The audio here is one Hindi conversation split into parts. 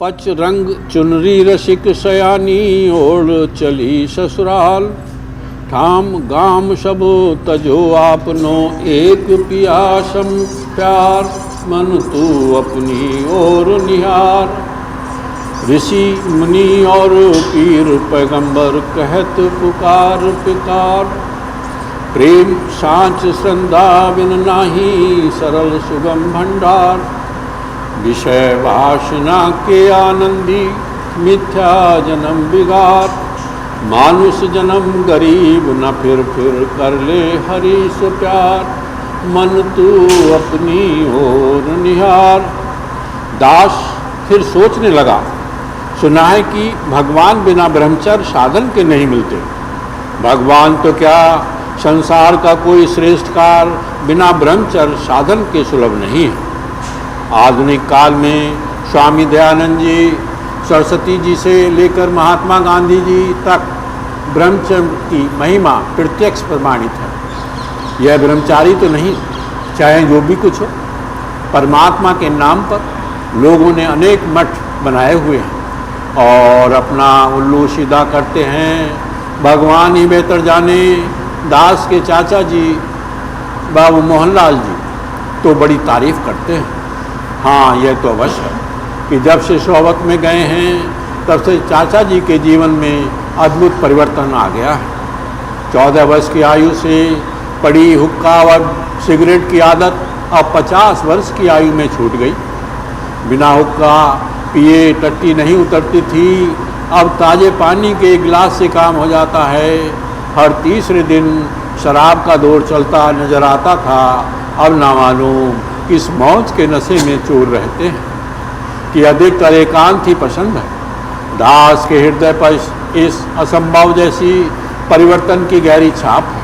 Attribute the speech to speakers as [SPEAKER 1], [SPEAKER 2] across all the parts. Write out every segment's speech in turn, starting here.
[SPEAKER 1] पच रंग चुनरी रसिक सयानी ओढ़ चली ससुराल। ठाम गाम सबो तजो आपनो एक पियासम प्यार। मन तू अपनी ओर निहार। ऋषि मुनि और पीर पैगंबर कहत पुकार पुकार। प्रेम साँच श्रद्धा बिन नाही सरल सुगम भंडार। विषय वासना के आनंदी मिथ्या जन्म बिगार। मानुष जन्म गरीब न फिर कर ले हरि से प्यार। मन तू अपनी ओर निहार। दास फिर सोचने लगा, सुना है कि भगवान बिना ब्रह्मचर्य साधन के नहीं मिलते। भगवान तो क्या, संसार का कोई श्रेष्ठ कार्य बिना ब्रह्मचर्य साधन के सुलभ नहीं है। आधुनिक काल में स्वामी दयानंद जी, सरस्वती जी से लेकर महात्मा गांधी जी तक ब्रह्मचर्य की महिमा प्रत्यक्ष प्रमाणित है। यह ब्रह्मचारी तो नहीं, चाहे जो भी कुछ हो, परमात्मा के नाम पर लोगों ने अनेक मठ बनाए हुए हैं और अपना उल्लू सीधा करते हैं। भगवान ही बेहतर जाने। दास के चाचा जी बाबू मोहनलाल जी तो बड़ी तारीफ करते हैं। हाँ, यह तो अवश्य है कि जब से सोहबत में गए हैं तब से चाचा जी के जीवन में अद्भुत परिवर्तन आ गया है। 14 वर्ष की आयु से पड़ी हुक्का और सिगरेट की आदत अब 50 वर्ष की आयु में छूट गई। बिना हुक्का पिए टट्टी नहीं उतरती थी, अब ताज़े पानी के गिलास से काम हो जाता है। हर तीसरे दिन शराब का दौर चलता नजर आता था, अब ना मालूम किस मौज के नशे में चूर रहते हैं कि अधिकतर एकांत ही पसंद है। दास के हृदय पर इस असंभव जैसी परिवर्तन की गहरी छाप है।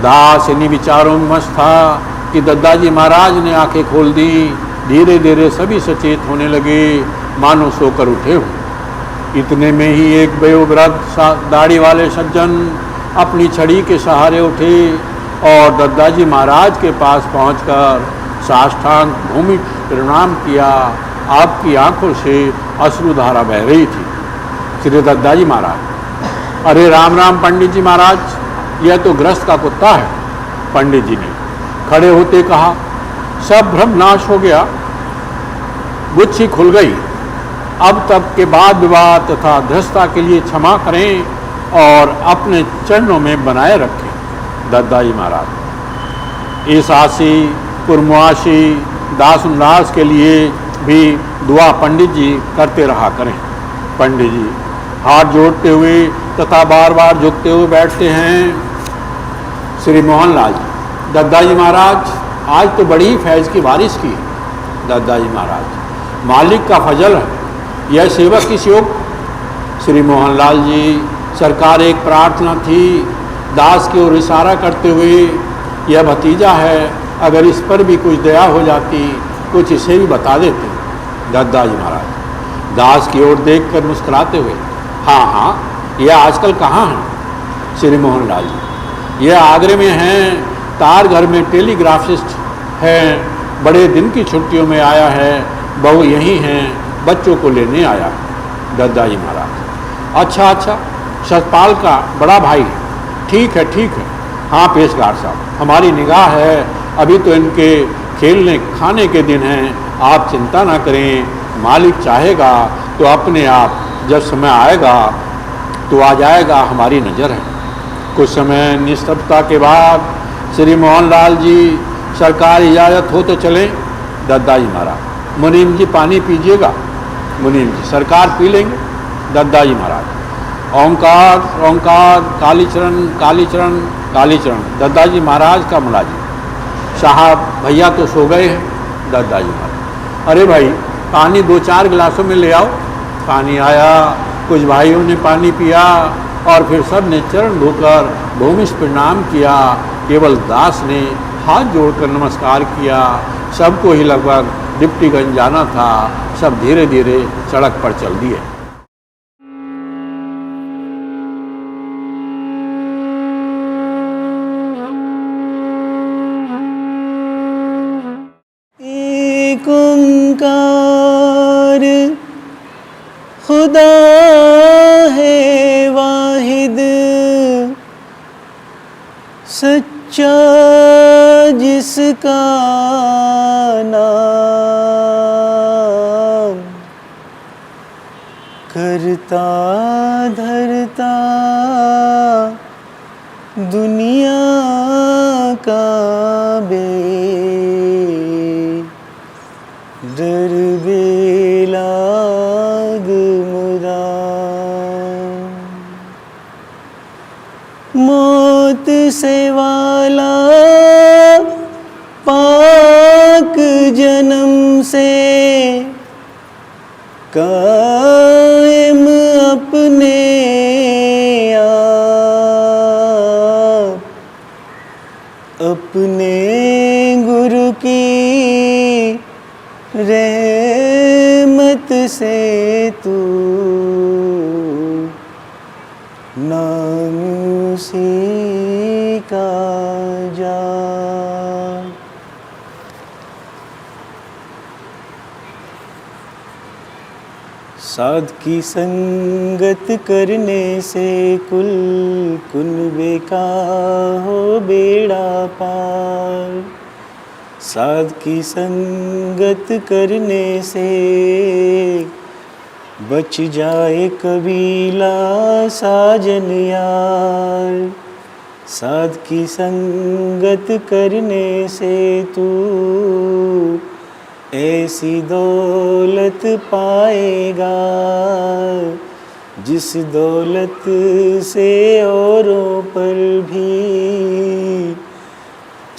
[SPEAKER 1] दास इन्हीं विचारों में मस्त था कि दद्दाजी महाराज ने आंखें खोल दी। धीरे धीरे सभी सचेत होने लगे, मानो सोकर उठे हो। इतने में ही एक वयोवृद्ध दाढ़ी वाले सज्जन अपनी छड़ी के सहारे उठे और दद्दाजी महाराज के पास पहुंचकर साष्टांग भूमि प्रणाम किया। आपकी आंखों से अश्रुधारा बह रही थी। श्री दद्दाजी महाराज, अरे राम राम पंडित जी महाराज, यह तो ग्रस्त का कुत्ता है। पंडित जी ने खड़े होते कहा, सब भ्रम नाश हो गया, गुच्छी खुल गई। अब तक के बाद विवाद तथा धृष्टता के लिए क्षमा करें और अपने चरणों में बनाए रखें। दद्दाजी महाराज इस आशी पुरमुआशी दास के लिए भी दुआ पंडित जी करते रहा करें। पंडित जी हाथ जोड़ते हुए तथा बार बार झुकते हुए बैठते हैं। श्री मोहनलाल जी, दद्दाजी महाराज आज तो बड़ी ही फैज़ की बारिश की। दद्दाजी महाराज, मालिक का फजल है, यह सेवक किस योग। श्री मोहनलाल जी, सरकार एक प्रार्थना थी। दास की ओर इशारा करते हुए, यह भतीजा है, अगर इस पर भी कुछ दया हो जाती, कुछ इसे भी बता देते। दद्दाजी महाराज दास की ओर देखकर मुस्कुराते हुए, हाँ हाँ, यह आजकल कहाँ हैं। श्री मोहनलाल जी, यह आगरे में हैं, तार घर में टेलीग्राफिस्ट हैं, बड़े दिन की छुट्टियों में आया है, बहू यहीं हैं, बच्चों को लेने आया। दद्दाजी महाराज, अच्छा अच्छा, सतपाल का बड़ा भाई है, ठीक है ठीक है। हाँ पेशकार साहब, हमारी निगाह है, अभी तो इनके खेलने खाने के दिन हैं, आप चिंता ना करें। मालिक चाहेगा तो अपने आप जब समय आएगा तो आ जाएगा, हमारी नज़र है। कुछ समय निस्तब्धता के बाद श्री मोहनलाल जी, सरकार इजाज़त हो तो चलें। दद्दाजी महाराज, मुनीम जी पानी पीजिएगा। मुनीम जी, सरकार पी लेंगे। दद्दाजी महाराज, ओंकार ओंकार, कालीचरण कालीचरण कालीचरण। दद्दाजी महाराज का मुलाजिम, साहब भैया तो सो गए हैं। दद्दाजी महाराज, अरे भाई पानी 2-4 गिलासों में ले आओ। पानी आया, कुछ भाइयों ने पानी पिया और फिर सब ने चरण धोकर भूमि से प्रणाम किया। केवल दास ने हाथ जोड़कर नमस्कार किया। सबको ही लगभग डिप्टीगंज जाना था। सब धीरे धीरे सड़क पर चल दिए।
[SPEAKER 2] एक ओंकार खुदा है वाहिद सच्चा जिसका नाम करता धरता दुनिया का डर बेलाग मुदाम। मौत से वाला पाक जन्म से कायम अपने आप अपने गुरु की रहमत से तू नाम उसी का जा। साध की संगत करने से कुल कुनबे का हो बेड़ा पार। साध की संगत करने से बच जाए कबीला साजन यार। साध की संगत करने से तू ऐसी दौलत पाएगा जिस दौलत से औरों पर भी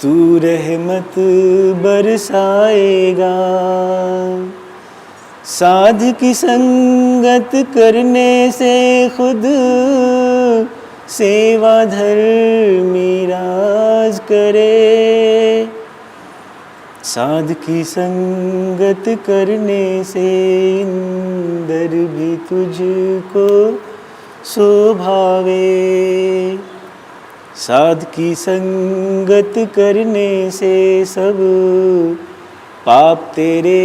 [SPEAKER 2] तू रहमत बरसाएगा। साध की संगत करने से खुद सेवा धर्मी राज करे। साध की संगत करने से इंदर भी तुझको शोभावे। साध की संगत करने से सब पाप तेरे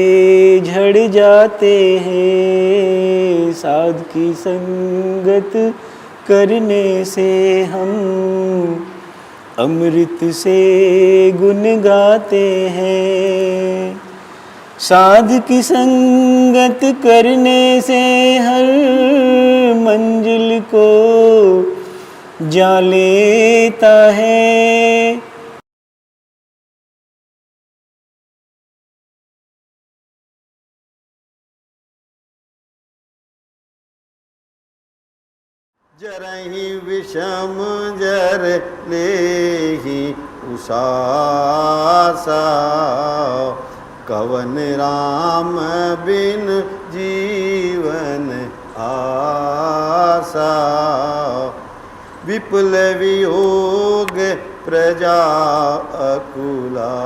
[SPEAKER 2] झड़ जाते हैं। साध की संगत करने से हम अमृत से गुण गाते हैं। साध की संगत करने से हर मंजिल को जा लेता है।
[SPEAKER 3] जरहि विषम जर लेहि उषासा कवन राम बिन जीवन आसा। विपुल वियोग प्रजा अकुलानी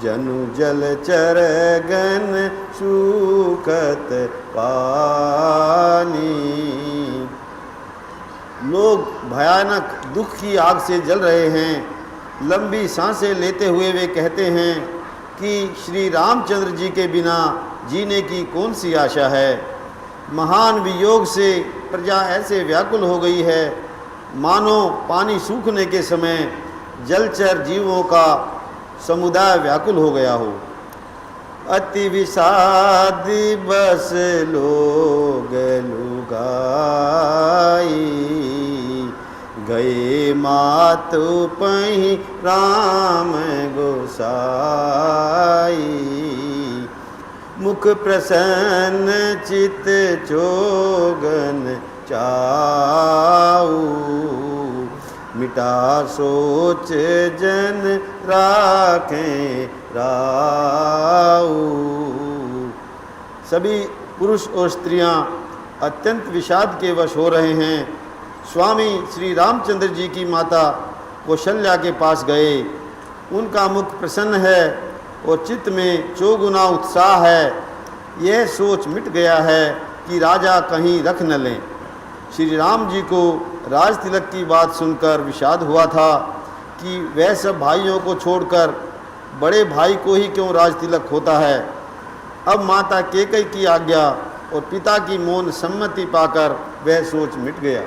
[SPEAKER 3] जनु जल चरगन सूखत पानी। लोग भयानक दुख की आग से जल रहे हैं। लंबी सांसें लेते हुए वे कहते हैं कि श्री रामचंद्र जी के बिना जीने की कौन सी आशा है। महान वियोग से प्रजा ऐसे व्याकुल हो गई है मानो पानी सूखने के समय जलचर जीवों का समुदाय व्याकुल हो गया हो। अति विषाद बस लोग लुगाई गए मातु पही राम गोसाई। मुख प्रसन्न चित चोगन चाऊ मिटा सोच जन राखें राऊ। सभी पुरुष और स्त्रियां अत्यंत विषाद के वश हो रहे हैं। स्वामी श्री रामचंद्र जी की माता कौशल्या के पास गए। उनका मुख प्रसन्न है और चित्त में चौगुना उत्साह है। यह सोच मिट गया है कि राजा कहीं रख न लें। श्री राम जी को राज तिलक की बात सुनकर विषाद हुआ था कि वह सब भाइयों को छोड़कर बड़े भाई को ही क्यों राज तिलक होता है। अब माता केकई की आज्ञा और पिता की मौन सम्मति पाकर वह सोच मिट गया।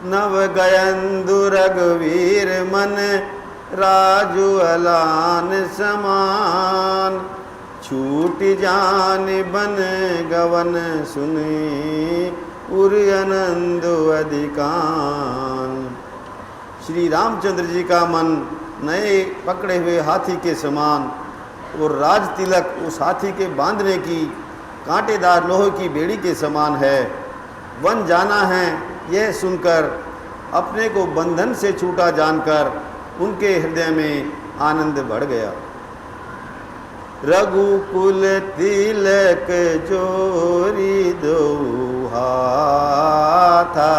[SPEAKER 3] नव गयंदु रघुवीर मन राजू अलान समान, छूट जान बन गवन सुनी उर आनंद अधिकान। श्री रामचंद्र जी का मन नए पकड़े हुए हाथी के समान और राज तिलक उस हाथी के बांधने की कांटेदार लोहे की बेड़ी के समान है। वन जाना है यह सुनकर, अपने को बंधन से छूटा जानकर उनके हृदय में आनंद बढ़ गया। रघुकुल तिलक जोरी दो हाथा,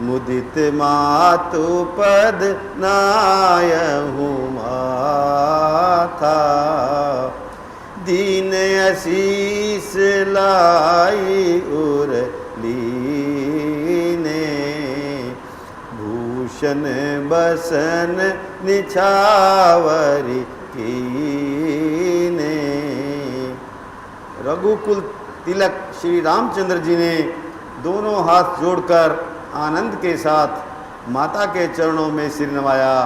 [SPEAKER 3] मुदित मातु पद नायहु माथा। दीन आशीष लाई उर लीने, भूषण बसन निछावरी कीने। रघुकुल तिलक श्री रामचंद्र जी ने दोनों हाथ जोड़कर आनंद के साथ माता के चरणों में सिर नवाया।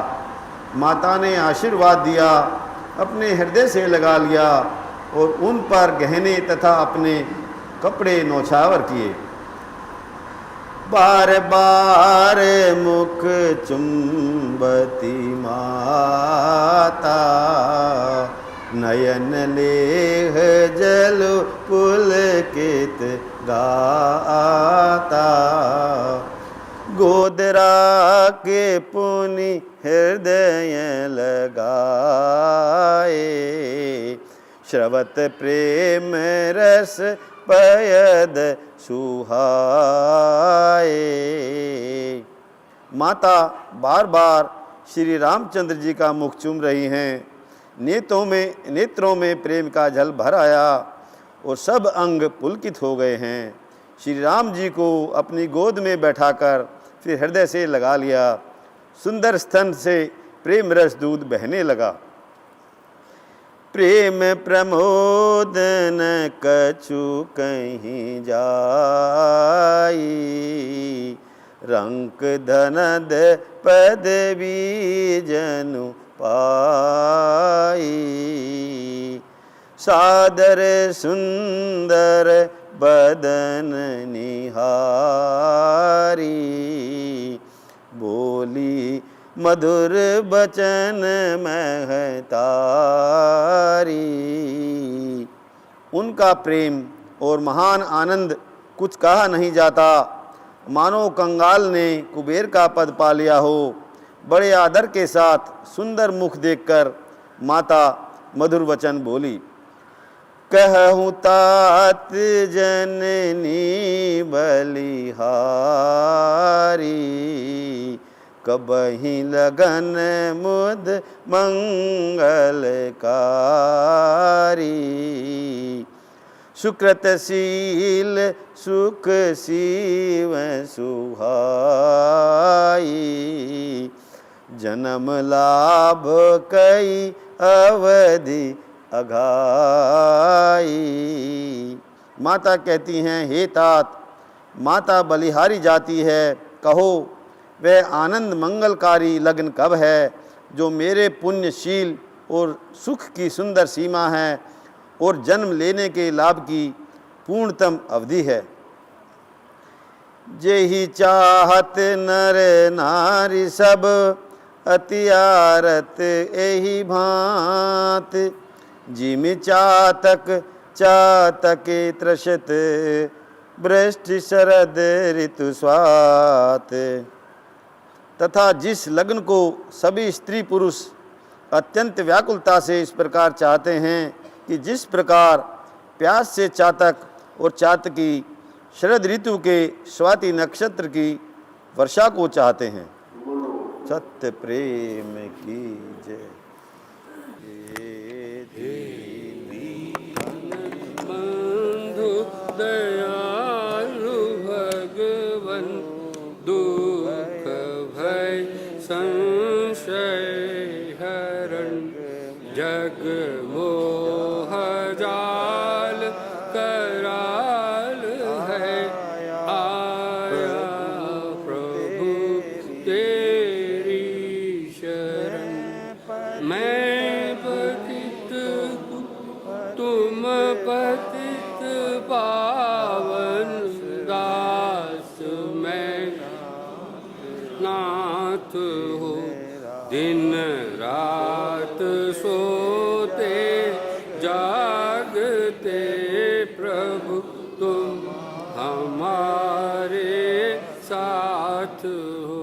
[SPEAKER 3] माता ने आशीर्वाद दिया, अपने हृदय से लगा लिया और उन पर गहने तथा अपने कपड़े नौछावर किए। बार बार मुख चुंबती माता, नयन लेह जल पुलकित गाता। गोदरा के पुनि हृदय लगाए, श्रवत प्रेम रस पयद सुहाए। माता बार बार श्री रामचंद्र जी का मुख चूम रही हैं। नेत्रों में प्रेम का जल भर आया और सब अंग पुलकित हो गए हैं। श्री राम जी को अपनी गोद में बैठाकर फिर हृदय से लगा लिया। सुंदर स्तन से प्रेम रस दूध बहने लगा। प्रेम प्रमोदन कछु कहीं जाई, रंक धनद पदवी जनु पाई। सादर सुंदर बदन निहारी, बोली मधुर बचन महतारी। उनका प्रेम और महान आनंद कुछ कहा नहीं जाता। मानो कंगाल ने कुबेर का पद पा लिया हो। बड़े आदर के साथ सुंदर मुख देखकर माता मधुर वचन बोली। कहूँ तात जननी बलिहारी, कबहि लगन मुद मंगलकारी। सुकृतशील सुख शिव सुहाई, जन्म लाभ कई अवधि अघाई। माता कहती हैं, हे तात, माता बलिहारी जाती है, कहो वह आनंद मंगलकारी लग्न कब है जो मेरे पुण्यशील और सुख की सुंदर सीमा है और जन्म लेने के लाभ की पूर्णतम अवधि है। जेहि चाहत नर नारी सब, अतियारत एहि भांत। जिम चातक चातके त्रषत, वृष्टि शरद ऋतु स्वात। तथा जिस लग्न को सभी स्त्री पुरुष अत्यंत व्याकुलता से इस प्रकार चाहते हैं कि जिस प्रकार प्यास से चातक और चातकी शरद ऋतु के स्वाति नक्षत्र की वर्षा को चाहते हैं। सत्य प्रेम की जय।
[SPEAKER 1] बंधु दयालु भगवन, दुख भय संशय हरण, जग मोह
[SPEAKER 4] मैं पतित तुम पतित पावन दास मैं नाथ हो दिन रात सोते जागते प्रभु तुम हमारे साथ हो।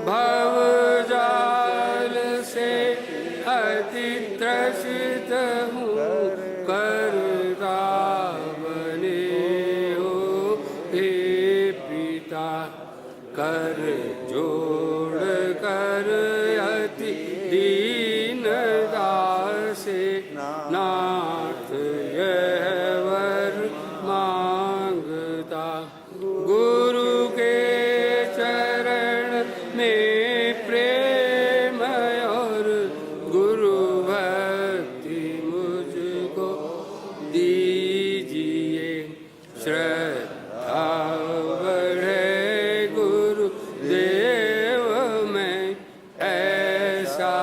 [SPEAKER 4] भव जाल से अति त्रसित हूँ करता बने हो हे पिता कर जोड़ कर अति दीन दासे नाथ यह वर मांगता। गुरु के चरण में प्रेम और गुरु भक्ति मुझको दीजिए। श्रद्धा बढ़े गुरु देव में ऐसा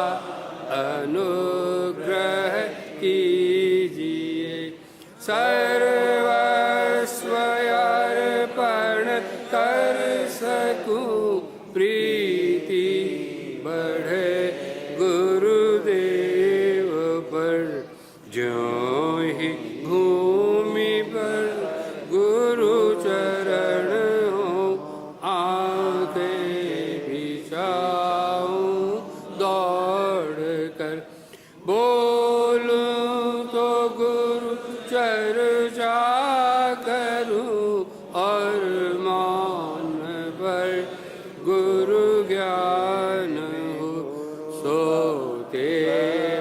[SPEAKER 4] अनुग्रह कीजिए। सर्वस्व अर्पण कर सकूं प्रीति बढ़े गुरुदेव पर। ज्यों ही भूमि पर गुरु चरण हो आंखें बिछाऊं दौड़ कर। बोलूं तो गुरु चर्चा करूं और मौन पर गुरु ज्ञान हो। सोते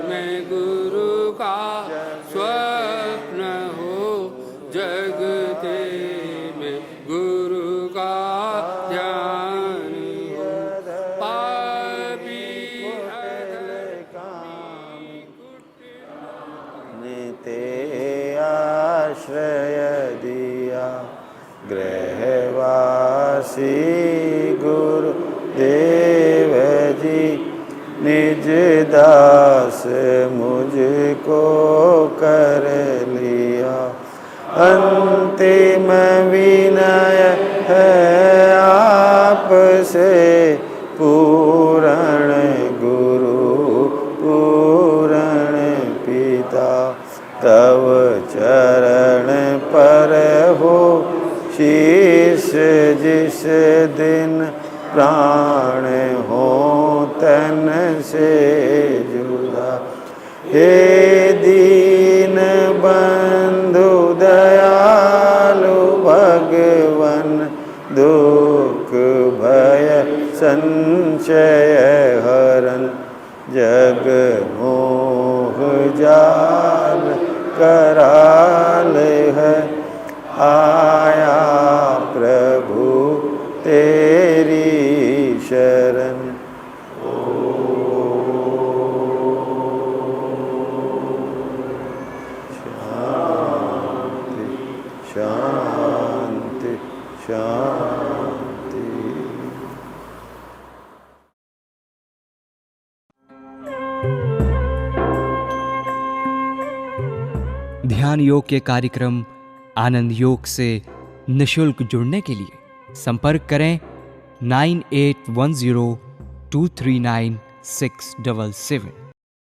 [SPEAKER 4] में गुरु का स्वप्न हो जगते में गुरु का ध्यान हो। पापी
[SPEAKER 2] ते आश्रय दिया गृहवासी गुरु देव जी। निज दास मुझको कर लिया। अंतिम विनय है आपसे पूर्ण गुरु पूर्ण पिता। तव चरण पर हो शीश जिस दिन प्राण हो तन से जुदा। हे दीन बंधु दयालु भगवन दुख भय संचय हरन। जग मोह जाल कराल है आया प्रभु तेरी शरण। शांति शांति शांति।
[SPEAKER 5] ध्यान योग के कार्यक्रम आनंद योग से निशुल्क जुड़ने के लिए संपर्क करें 9810239677।